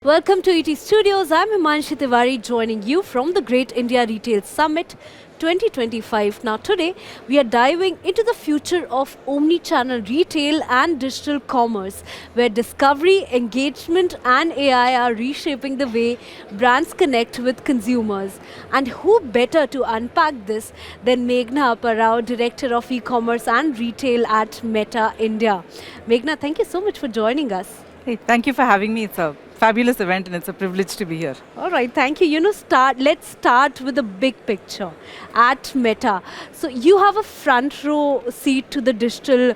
Welcome to ETStudios. I'm Himanshi Tiwari joining you from the Great India Retail Summit 2025. Now today we are diving into the future of omnichannel retail and digital commerce, where discovery, engagement and AI are reshaping the way brands connect with consumers. And who better to unpack this than Meghna Apparao, Director of E-commerce and Retail at Meta India. Meghna, thank you so much for joining us. Hey, thank you for having me. It's a fabulous event and it's a privilege to be here. All right, thank you. Let's start with the big picture at Meta. So you have a front row seat to the digital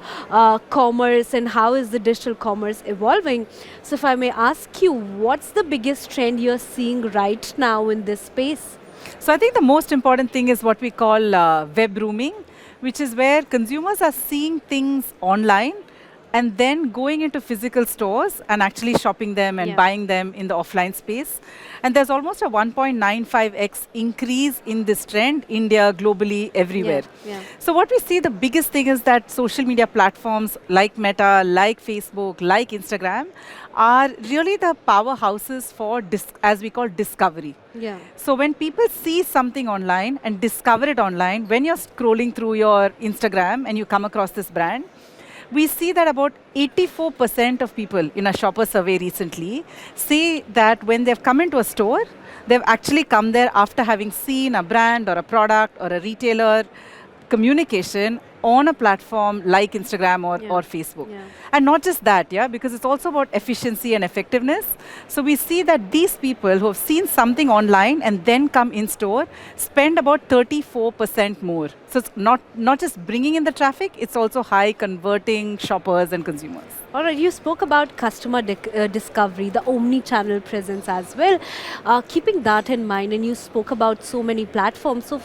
commerce and how is the digital commerce evolving. So if I may ask you, what's the biggest trend you're seeing right now in this space? So I think the most important thing is what we call web rooming, which is where consumers are seeing things online and then going into physical stores and actually shopping them and buying them in the offline space. And there's almost a 1.95x increase in this trend, India, globally, everywhere. So what we see, the biggest thing is that social media platforms like Meta, like Facebook, like Instagram, are really the powerhouses for, as we call, discovery. So when people see something online and discover it online, when you're scrolling through your Instagram and you come across this brand, we see that about 84% of people in a shopper survey recently say that when they've come into a store, they've actually come there after having seen a brand or a product or a retailer communication on a platform like Instagram or Facebook. And not just that, because it's also about efficiency and effectiveness. So we see that these people who have seen something online and then come in store spend about 34% more. So it's not just bringing in the traffic, it's also high converting shoppers and consumers. All right, you spoke about customer discovery, the omni-channel presence as well. Keeping that in mind, and you spoke about so many platforms. So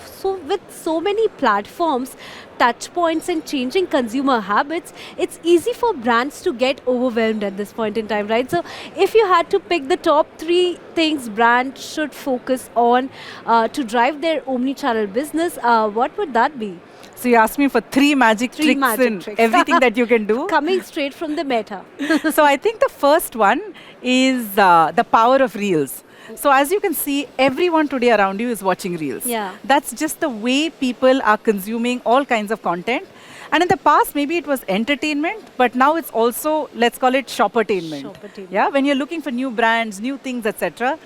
with so many platforms, touch points and changing consumer habits, it's easy for brands to get overwhelmed at this point in time, right? So if you had to pick the top 3 things brands should focus on to drive their omni-channel business, what would that be? So you asked me for 3 magic tricks in everything that you can do. Coming straight from the Meta. So I think the first one is the power of Reels. So as you can see, everyone today around you is watching Reels. That's just the way people are consuming all kinds of content. And in the past, maybe it was entertainment, but now it's also, let's call it shoppertainment. Yeah, when you're looking for new brands, new things, etc.,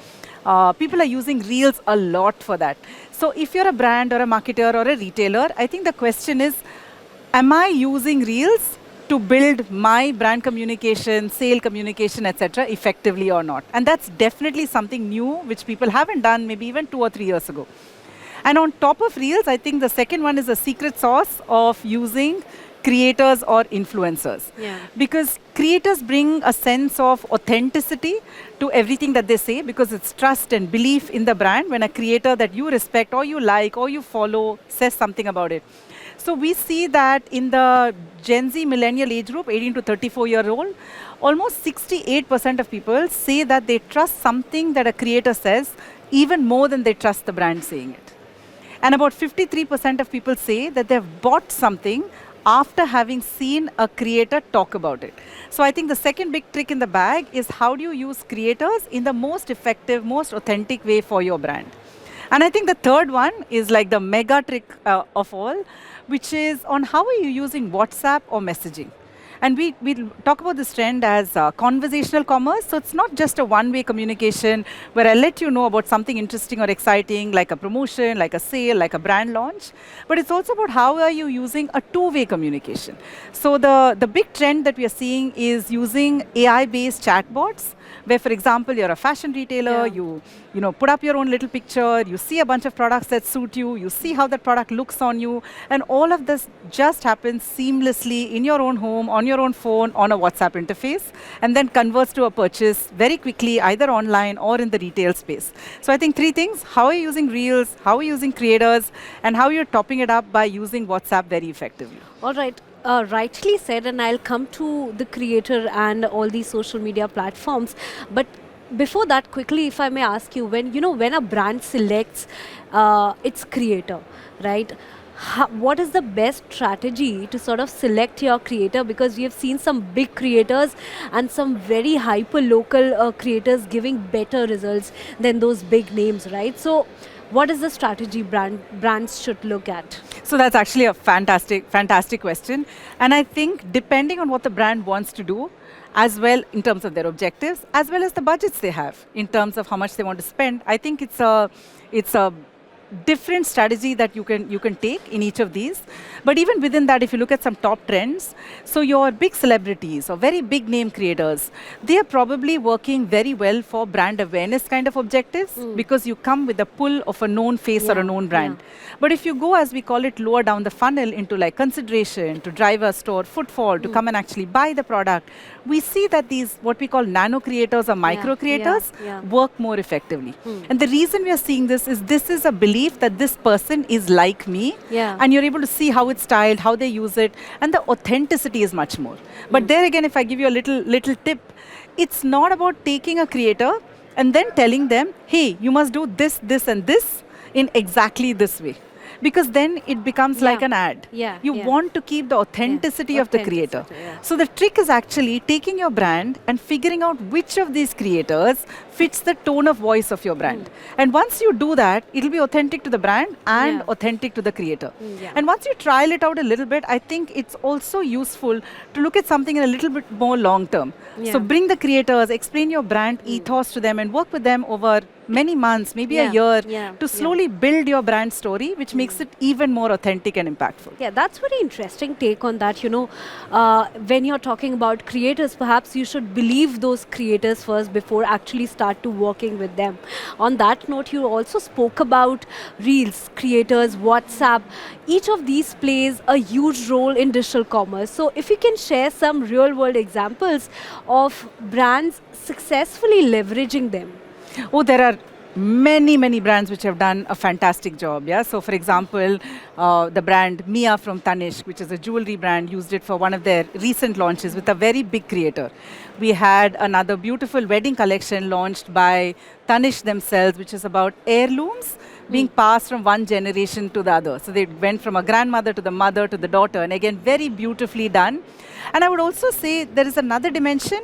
people are using Reels a lot for that. So if you're a brand or a marketer or a retailer, I think the question is, am I using Reels to build my brand communication, sale communication, etc., effectively or not? And that's definitely something new which people haven't done maybe even 2 or 3 years ago. And on top of Reels, I think the second one is the secret sauce of using creators or influencers. Because creators bring a sense of authenticity to everything that they say, because it's trust and belief in the brand when a creator that you respect or you like or you follow says something about it. So we see that in the Gen Z millennial age group, 18 to 34-year-old, almost 68% of people say that they trust something that a creator says even more than they trust the brand saying it. And about 53% of people say that they've bought something after having seen a creator talk about it. So I think the second big trick in the bag is how do you use creators in the most effective, most authentic way for your brand. And I think the third one is like the mega trick of all, which is on how are you using WhatsApp or messaging. And we talk about this trend as conversational commerce. So it's not just a one-way communication where I let you know about something interesting or exciting, like a promotion, like a sale, like a brand launch. But it's also about how are you using a two-way communication. So the big trend that we are seeing is using AI-based chatbots, where, for example, you're a fashion retailer, you put up your own little picture, you see a bunch of products that suit you, you see how that product looks on you, and all of this just happens seamlessly in your own home, on your own phone, on a WhatsApp interface, and then converts to a purchase very quickly, either online or in the retail space. So I think 3 things: how are you using Reels, how are you using creators, and how you're topping it up by using WhatsApp very effectively. All right. Rightly said, and I'll come to the creator and all these social media platforms. But before that, quickly, if I may ask you, when a brand selects its creator, right? what is the best strategy to sort of select your creator? Because we have seen some big creators and some very hyper local creators giving better results than those big names, right? So what is the strategy brands should look at? So that's actually a fantastic question. And I think depending on what the brand wants to do, as well in terms of their objectives, as well as the budgets they have in terms of how much they want to spend, I think it's a different strategy that you can take in each of these. But even within that, if you look at some top trends, so your big celebrities or very big name creators, they are probably working very well for brand awareness kind of objectives because you come with the pull of a known face or a known brand. But if you go, as we call it, lower down the funnel into like consideration, to drive a store footfall, to come and actually buy the product, we see that these, what we call nano creators or micro creators, work more effectively. And the reason we are seeing this is a belief that this person is like me, and you're able to see how it's styled, how they use it, and the authenticity is much more. But there again, if I give you a little tip, it's not about taking a creator and then telling them, hey, you must do this, this, and this in exactly this way. Because then it becomes like an ad. You want to keep the authenticity of the creator. So the trick is actually taking your brand and figuring out which of these creators fits the tone of voice of your brand. And once you do that, it'll be authentic to the brand and authentic to the creator. And once you trial it out a little bit, I think it's also useful to look at something in a little bit more long term. So bring the creators, explain your brand ethos to them, and work with them over many months, maybe a year, to slowly build your brand story, which makes it even more authentic and impactful. Yeah, that's very interesting take on that. You know, when you're talking about creators, perhaps you should believe those creators first before actually start to working with them. On that note, you also spoke about Reels, creators, WhatsApp. Each of these plays a huge role in digital commerce. So if you can share some real world examples of brands successfully leveraging them. Oh, there are many brands which have done a fantastic job. So for example, the brand Mia from Tanishq, which is a jewelry brand, used it for one of their recent launches with a very big creator. We had another beautiful wedding collection launched by Tanishq themselves, which is about heirlooms being passed from one generation to the other. So they went from a grandmother to the mother to the daughter, and again, very beautifully done. And I would also say there is another dimension.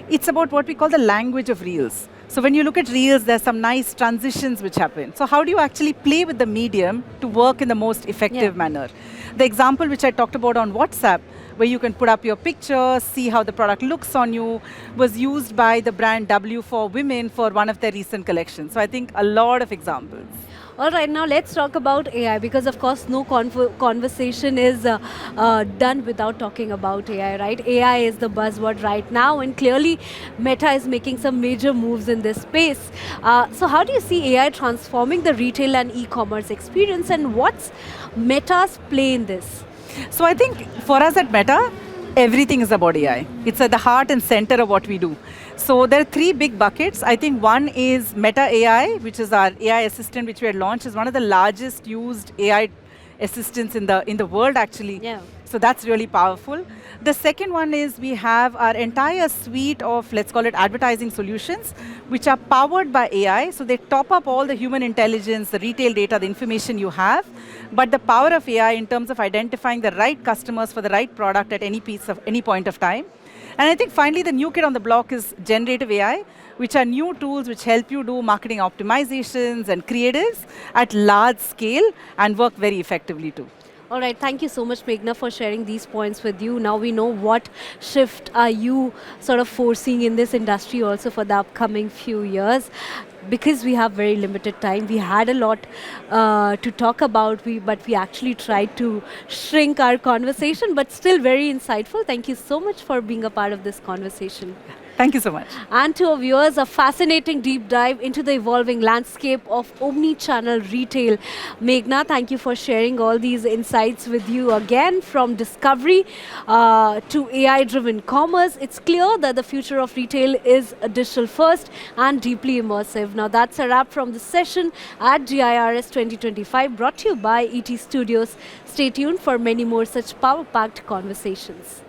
It's about what we call the language of Reels. So when you look at Reels, there's some nice transitions which happen. So how do you actually play with the medium to work in the most effective manner? The example which I talked about on WhatsApp, where you can put up your picture, see how the product looks on you, was used by the brand W for Women for one of their recent collections. So I think a lot of examples. All right, now let's talk about AI, because of course no conversation is done without talking about AI, right? AI is the buzzword right now, and clearly Meta is making some major moves in this space. So how do you see AI transforming the retail and e-commerce experience, and what's Meta's play in this? So I think for us at Meta, everything is about AI. It's at the heart and center of what we do. So there are three big buckets. I think one is Meta AI, which is our AI assistant, which we had launched. Is one of the largest used AI assistants in the world, actually. So that's really powerful. The second one is we have our entire suite of, let's call it, advertising solutions, which are powered by AI. So they top up all the human intelligence, the retail data, the information you have, but the power of AI in terms of identifying the right customers for the right product at any point of time. And I think finally the new kid on the block is generative AI, which are new tools which help you do marketing optimizations and creatives at large scale and work very effectively too. All right, thank you so much, Meghna, for sharing these points with you. Now we know what shift are you sort of foreseeing in this industry also for the upcoming few years. Because we have very limited time, we had a lot to talk about, but we actually tried to shrink our conversation, but still very insightful. Thank you so much for being a part of this conversation. Thank you so much. And to our viewers, a fascinating deep dive into the evolving landscape of omni-channel retail. Meghna, thank you for sharing all these insights with you again, from discovery to AI-driven commerce. It's clear that the future of retail is digital first and deeply immersive. Now that's a wrap from the session at GIRS 2025, brought to you by ETStudios. Stay tuned for many more such power-packed conversations.